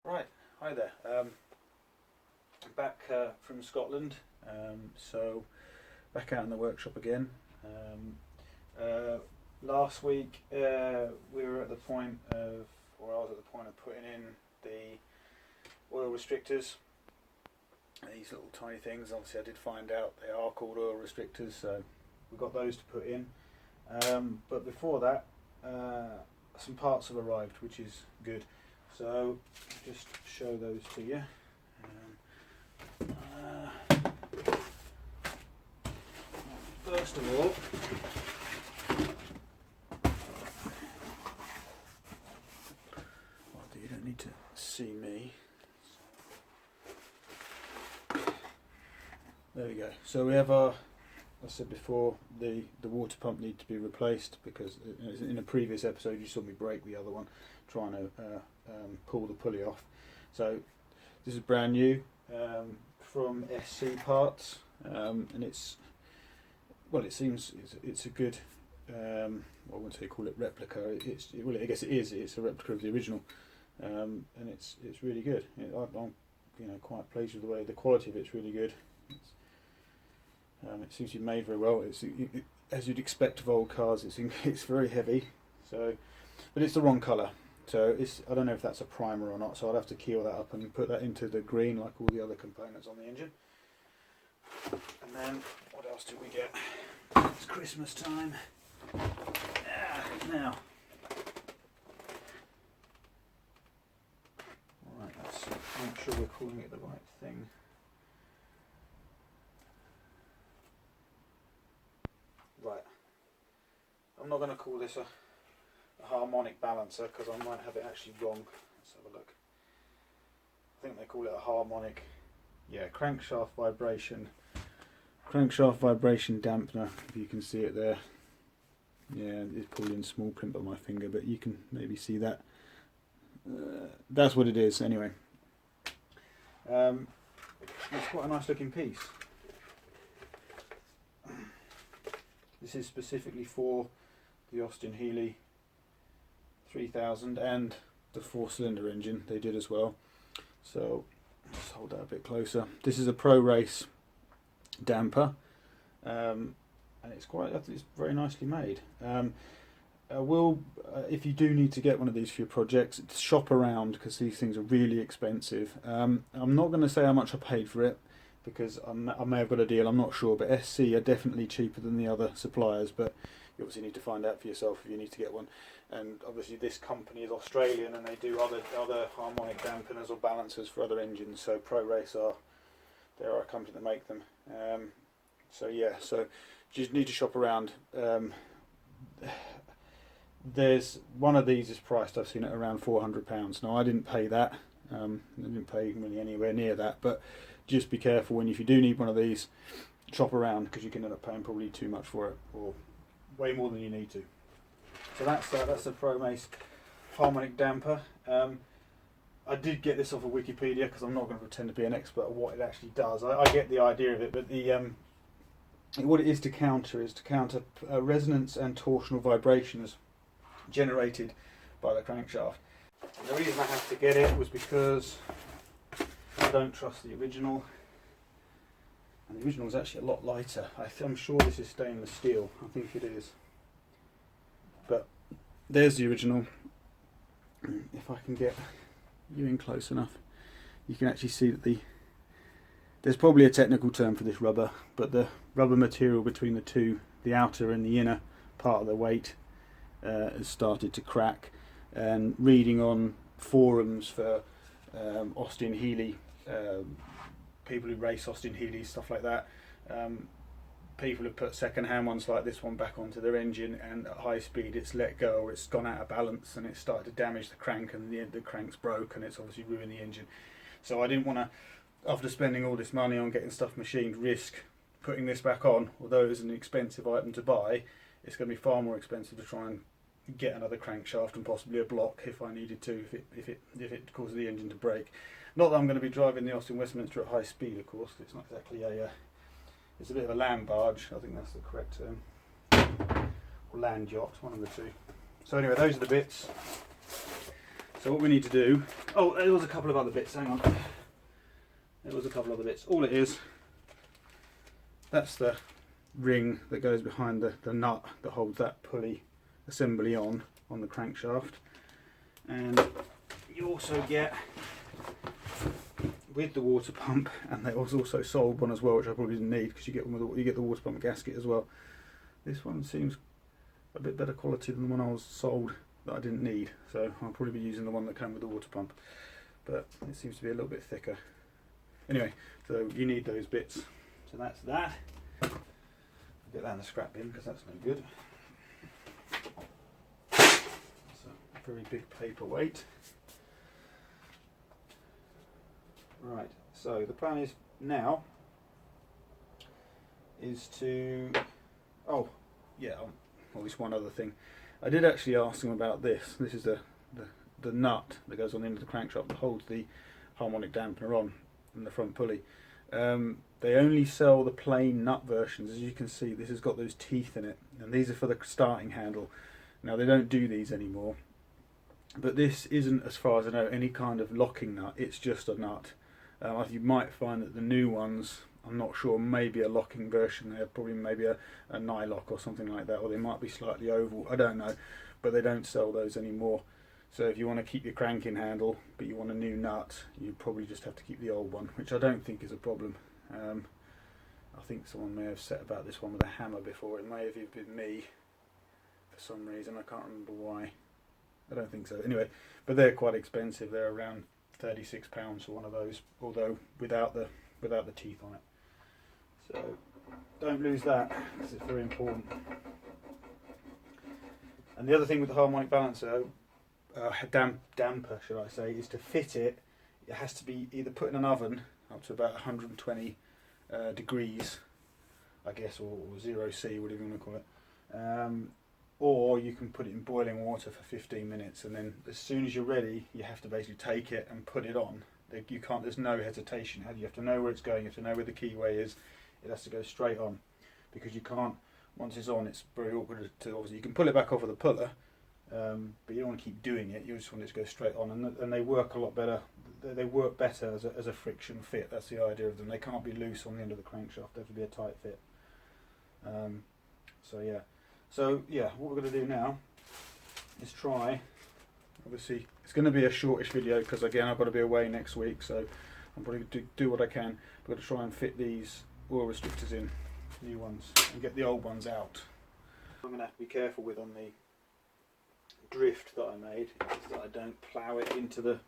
Right, hi there. I'm back from Scotland, so back out in the workshop again. Last week we were at the point of, or I was at the point of putting in the oil restrictors. These little tiny things, obviously I did find out they are called oil restrictors, so we got those to put in. But before that, some parts have arrived, which is good. So just show those to you. First of all, you don't need to see me. There we go. So we have our, as I said before, the water pump needs to be replaced because in a previous episode you saw me break the other one trying to pull the pulley off. So this is brand new from SC Parts, and it's, well, it seems it's a good, I wouldn't say call it replica. Well, I guess it is. It's a replica of the original, and it's really good. I'm quite pleased with the way the quality of it's really good. It seems to be made very well. As you'd expect of old cars, it's very heavy. So, but it's the wrong colour. So I don't know if that's a primer or not. So I'll have to keel that up and put that into the green like all the other components on the engine. And then what else did we get? It's Christmas time. Now. Alright, let's make sure we're calling it the right thing. Right. I'm not going to call this a harmonic balancer because I might have it actually wrong. Let's have a look. I think they call it a harmonic, crankshaft vibration dampener, if you can see it there. Yeah, it's probably in small print by my finger, but you can maybe see that. That's what it is anyway. It's quite a nice looking piece. This is specifically for the Austin Healey 3000 and the 4-cylinder engine they did as well. So let's hold that a bit closer. This is a Pro Race damper, and it's very nicely made. If you do need to get one of these for your projects, shop around because these things are really expensive. I'm not going to say how much I paid for it because I may have got a deal, I'm not sure, but SC are definitely cheaper than the other suppliers, but you obviously need to find out for yourself if you need to get one. And obviously this company is Australian and they do other harmonic dampeners or balancers for other engines, so Pro Race they are a company that make them. So you just need to shop around. There's one of these is priced, I've seen it around £400. Now I didn't pay that, I didn't pay really anywhere near that, but just be careful if you do need one of these, shop around because you can end up paying probably too much for it, or way more than you need to. So that's the Pro Race harmonic damper. I did get this off of Wikipedia because I'm not going to pretend to be an expert on what it actually does. I get the idea of it, but what it is to counter resonance and torsional vibrations generated by the crankshaft. And the reason I had to get it was because I don't trust the original, and the original is actually a lot lighter. I'm sure this is stainless steel, I think it is. But there's the original. If I can get you in close enough, you can actually see that there's probably a technical term for this rubber, but the rubber material between the two, the outer and the inner part of the weight, has started to crack. And reading on forums for Austin Healey, people who race Austin Healey, stuff like that, people have put second-hand ones like this one back onto their engine, and at high speed it's let go or it's gone out of balance and it's started to damage the crank, and the crank's broke and it's obviously ruined the engine. So I didn't want to, after spending all this money on getting stuff machined, risk putting this back on. Although it's an expensive item to buy, it's going to be far more expensive to try and get another crankshaft and possibly a block if I needed to, if it causes the engine to break. Not that I'm going to be driving the Austin Westminster at high speed, of course. It's not exactly it's a bit of a land barge, I think that's the correct term, or land yacht, one of the two. So anyway, those are the bits. So what we need to do, oh, there was a couple of other bits, hang on. There was a couple of other bits. All it is, that's the ring that goes behind the nut that holds that pulley assembly on the crankshaft. And you also get, with the water pump, and there was also sold one as well, which I probably didn't need because you get one with you get the water pump gasket as well. This one seems a bit better quality than the one I was sold that I didn't need, so I'll probably be using the one that came with the water pump, but it seems to be a little bit thicker. Anyway, so you need those bits. So that's that. I'll get that in the scrap bin because that's no good. It's a very big paperweight. Right, so the plan is now is to, oh yeah, well, this one other thing. I did actually ask them about this. This is the nut that goes on the end of the crankshaft that holds the harmonic dampener on in the front pulley. They only sell the plain nut versions. As you can see, this has got those teeth in it, and these are for the starting handle. Now they don't do these anymore, but this isn't, as far as I know, any kind of locking nut. It's just a nut. You might find that the new ones, I'm not sure, maybe a locking version. They're probably maybe a nylock or something like that, or they might be slightly oval. I don't know, but they don't sell those anymore. So if you want to keep your cranking handle, but you want a new nut, you probably just have to keep the old one, which I don't think is a problem. I think someone may have set about this one with a hammer before. It may have even been me for some reason. I can't remember why. I don't think so. Anyway, but they're quite expensive. They're around £36 for one of those, although without the teeth on it. So don't lose that, because it's very important. And the other thing with the harmonic balancer, damper should I say, is to fit it. It has to be either put in an oven up to about 120 degrees, I guess, or 0C, whatever you want to call it. Or you can put it in boiling water for 15 minutes, and then as soon as you're ready, you have to basically take it and put it on. You can't. There's no hesitation. You have to know where it's going. You have to know where the keyway is. It has to go straight on, because you can't. Once it's on, it's very awkward to. Obviously, you can pull it back off of the puller, but you don't want to keep doing it. You just want it to go straight on, and they work a lot better. They work better as a friction fit. That's the idea of them. They can't be loose on the end of the crankshaft. They have to be a tight fit. So yeah, what we're going to do now is try. Obviously, it's going to be a shortish video because again I've got to be away next week, so I'm probably going to do what I can. I've got to try and fit these oil restrictors in, new ones, and get the old ones out. I'm going to have to be careful with on the drift that I made, is that I don't plough it into the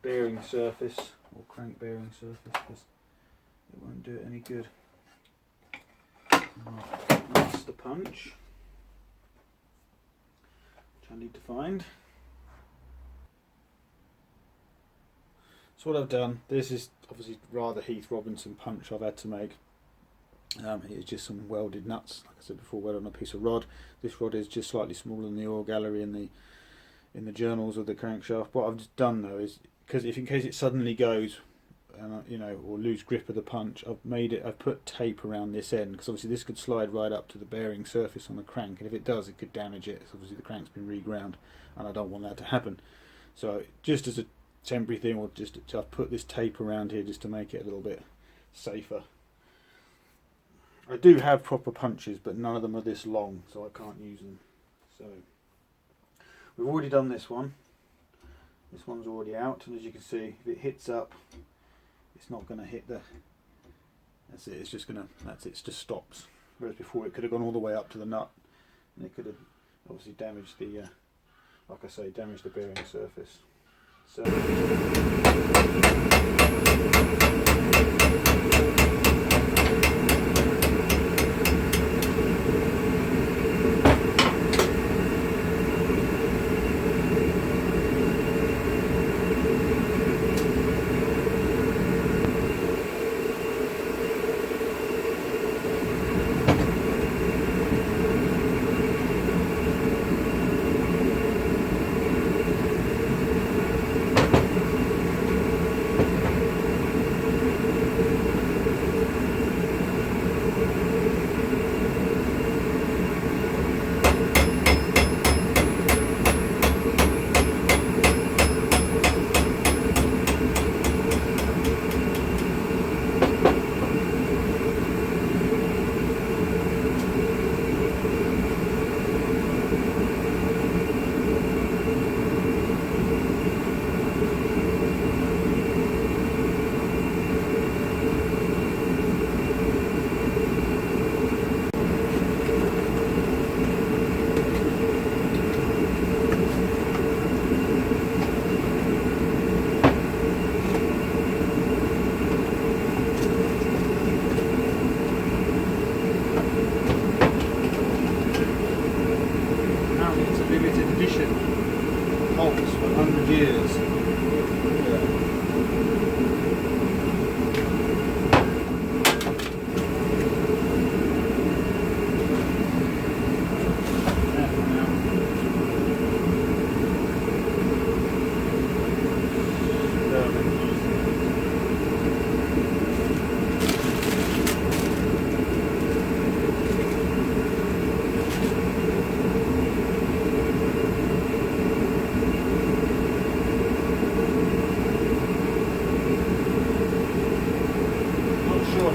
bearing surface or crank bearing surface, because it won't do it any good. Right, that's the punch, which I need to find. So what I've done, this is obviously rather Heath Robinson punch I've had to make. It's just some welded nuts, like I said before, welded on a piece of rod. This rod is just slightly smaller than the oil gallery in the journals of the crankshaft. What I've just done though is, because in case it suddenly goes, or lose grip of the punch, I've put tape around this end, because obviously this could slide right up to the bearing surface on the crank, and if it does, it could damage it. So obviously the crank's been reground, and I don't want that to happen. So just as a temporary thing, or just I've put this tape around here just to make it a little bit safer. I do have proper punches, but none of them are this long, so I can't use them. So we've already done this one. This one's already out, and as you can see, if it hits up, it's not going to hit the. That's it. It's just going to. That's it. It just stops. Whereas before, it could have gone all the way up to the nut, and it could have obviously damaged the. Like I say, damaged the bearing surface. So. bolts for 100 years.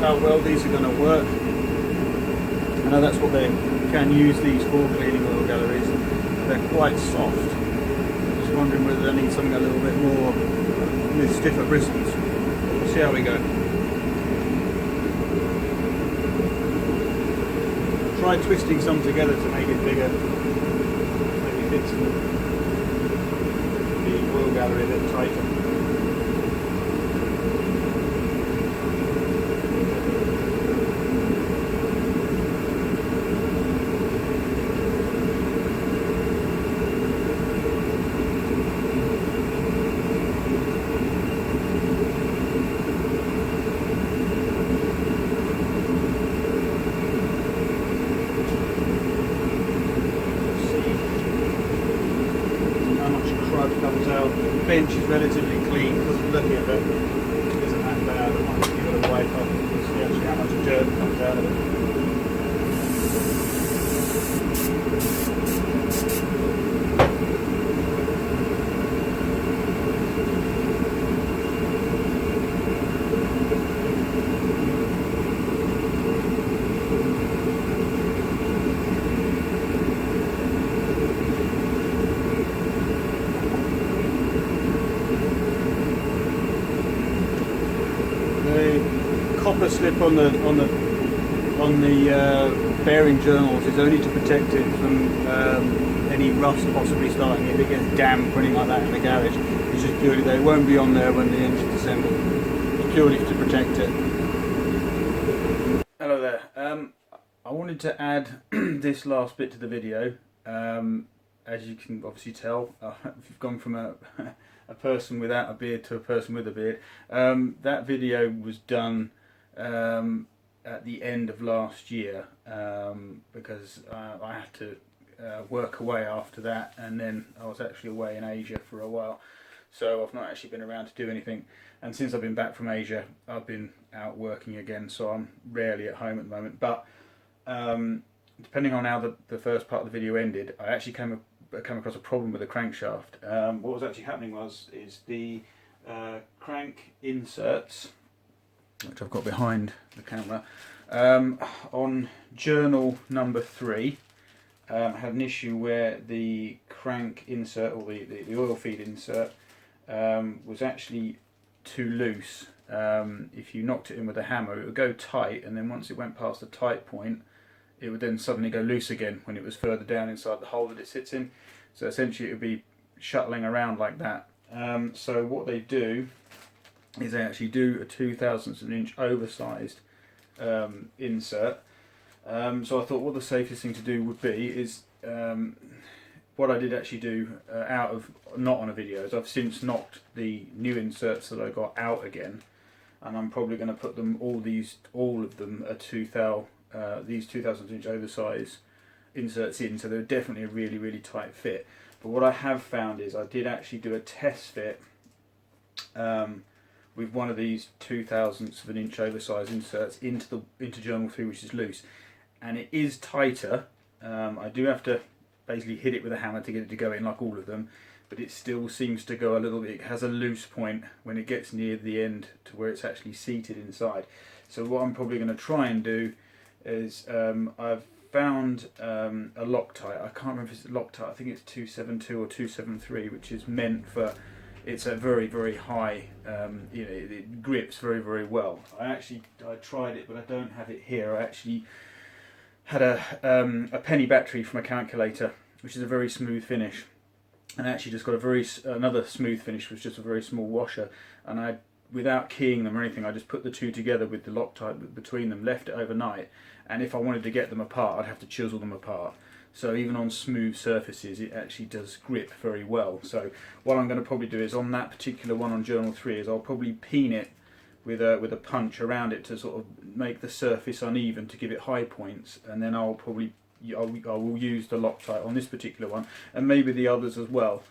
How well these are going to work. I know that's what they can use these for, cleaning oil galleries. They're quite soft. Just wondering whether they need something a little bit more with stiffer bristles. We'll see how we go. Try twisting some together to make it bigger. Maybe fits the oil gallery a bit tighter. Comes out. The bench is relatively clean, doesn't look at it, isn't that bad. I might give it a wipe up and see actually how much dirt comes out of it. Copper slip on the bearing journals is only to protect it from any rust possibly starting if it gets damp or anything like that in the garage. It's just purely there. It won't be on there when the engine's assembled. It's purely to protect it. Hello there. I wanted to add this last bit to the video. As you can obviously tell, I've gone from a person without a beard to a person with a beard. That video was done at the end of last year because I had to work away after that, and then I was actually away in Asia for a while, so I've not actually been around to do anything. And since I've been back from Asia, I've been out working again, so I'm rarely at home at the moment. But depending on how the first part of the video ended, I actually came across a problem with the crankshaft. What was actually happening is the crank inserts, which I've got behind the camera, on journal number 3 had an issue where the crank insert, or the oil feed insert, was actually too loose. If you knocked it in with a hammer, it would go tight, and then once it went past the tight point, it would then suddenly go loose again when it was further down inside the hole that it sits in. So essentially it would be shuttling around like that. So what they do is they actually do a 0.02 of an inch oversized insert. So I thought what the safest thing to do would be is what I did actually do not on a video, is I've since knocked the new inserts that I got out again, and I'm probably going to put them all of them at these 0.02 inch oversized inserts in, so they're definitely a really tight fit. But what I have found is I did actually do a test fit with one of these 0.02 of an inch oversized inserts into journal 3, which is loose, and it is tighter. I do have to basically hit it with a hammer to get it to go in like all of them, but it still seems to go a little bit. It has a loose point when it gets near the end to where it's actually seated inside. So what I'm probably going to try and do is I've found a Loctite. I can't remember if it's Loctite. I think it's 272 or 273, which is meant for. It's a very high. It grips very well. I tried it, but I don't have it here. I actually had a penny battery from a calculator, which is a very smooth finish, and I actually just got another smooth finish with just a very small washer, and without keying them or anything, I just put the two together with the Loctite between them, left it overnight, and if I wanted to get them apart, I'd have to chisel them apart. So even on smooth surfaces it actually does grip very well. So what I'm going to probably do is on that particular one on Journal 3 is I'll probably peen it with a punch around it to sort of make the surface uneven to give it high points, and then I will use the Loctite on this particular one and maybe the others as well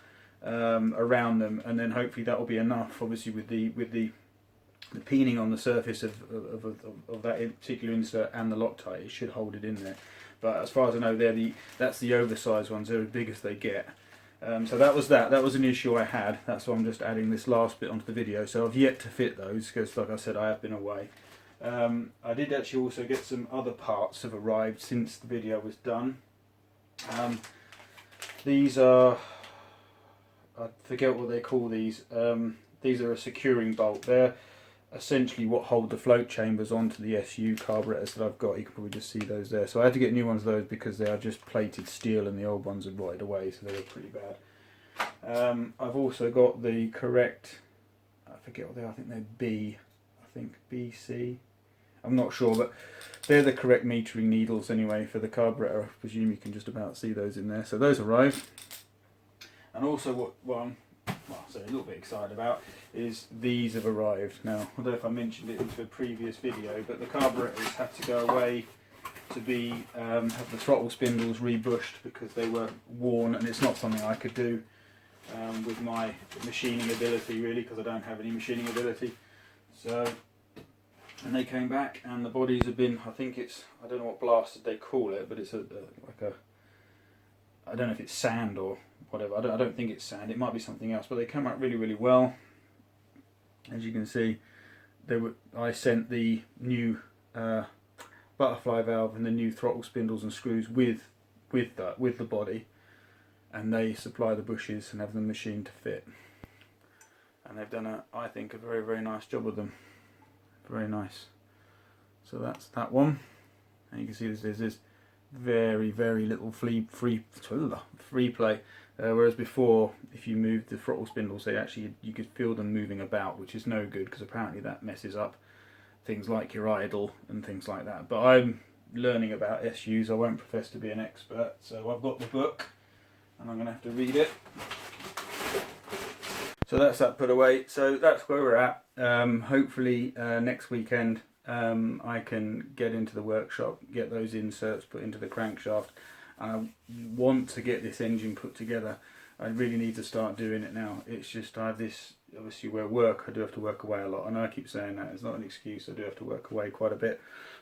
around them, and then hopefully that will be enough. Obviously with the peening on the surface of that particular insert and the Loctite, it should hold it in there. But as far as I know, that's the oversized ones. They're as big as they get. So that was an issue I had. That's why I'm just adding this last bit onto the video. So I've yet to fit those because, like I said, I have been away. I did actually also get some other parts have arrived since the video was done. These are, I forget what they call these. These are a securing bolt. They're essentially what hold the float chambers onto the SU carburetors that I've got. You can probably just see those there. So I had to get new ones of those because they are just plated steel and the old ones had rotted away, so they were pretty bad. I've also got the correct, I forget what they are, I think they're BC. I'm not sure, but they're the correct metering needles anyway for the carburetor. I presume you can just about see those in there. So those arrived. And also what I'm a little bit excited about is these have arrived. Now, I don't know if I mentioned it into a previous video, but the carburetors had to go away to be have the throttle spindles rebushed because they were worn, and it's not something I could do with my machining ability really, because I don't have any machining ability. So, and they came back, and the bodies have been, I think it's, I don't know what blasted they call it, but it's like a, I don't know if it's sand or whatever. I don't think it's sand. It might be something else, but they come out really, really well. As you can see, I sent the new butterfly valve and the new throttle spindles and screws with the body, and they supply the bushes and have them machined to fit. And they've done I think a very, very nice job of them. Very nice. So that's that one, and you can see there's this very, very little free play. Whereas before, if you moved the throttle spindles, you could feel them moving about, which is no good because apparently that messes up things like your idle and things like that. But I'm learning about SUs. I won't profess to be an expert, so I've got the book and I'm going to have to read it. So that's that put away. So that's where we're at. Hopefully next weekend I can get into the workshop, get those inserts put into the crankshaft. I want to get this engine put together. I really need to start doing it now. It's just I have this, obviously where I do have to work away a lot. I know I keep saying that, it's not an excuse. I do have to work away quite a bit.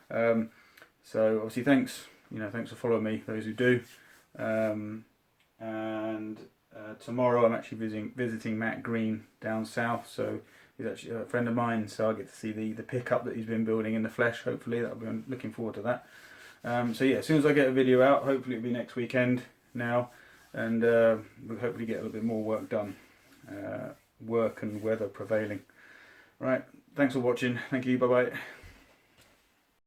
So obviously thanks for following me, those who do. And tomorrow I'm actually visiting Matt Green down south. So he's actually a friend of mine, so I get to see the pickup that he's been building in the flesh. Hopefully, I'm looking forward to that. So yeah, as soon as I get a video out, hopefully it'll be next weekend now, and we'll hopefully get a little bit more work done. Work and weather prevailing. Right, thanks for watching. Thank you. Bye bye.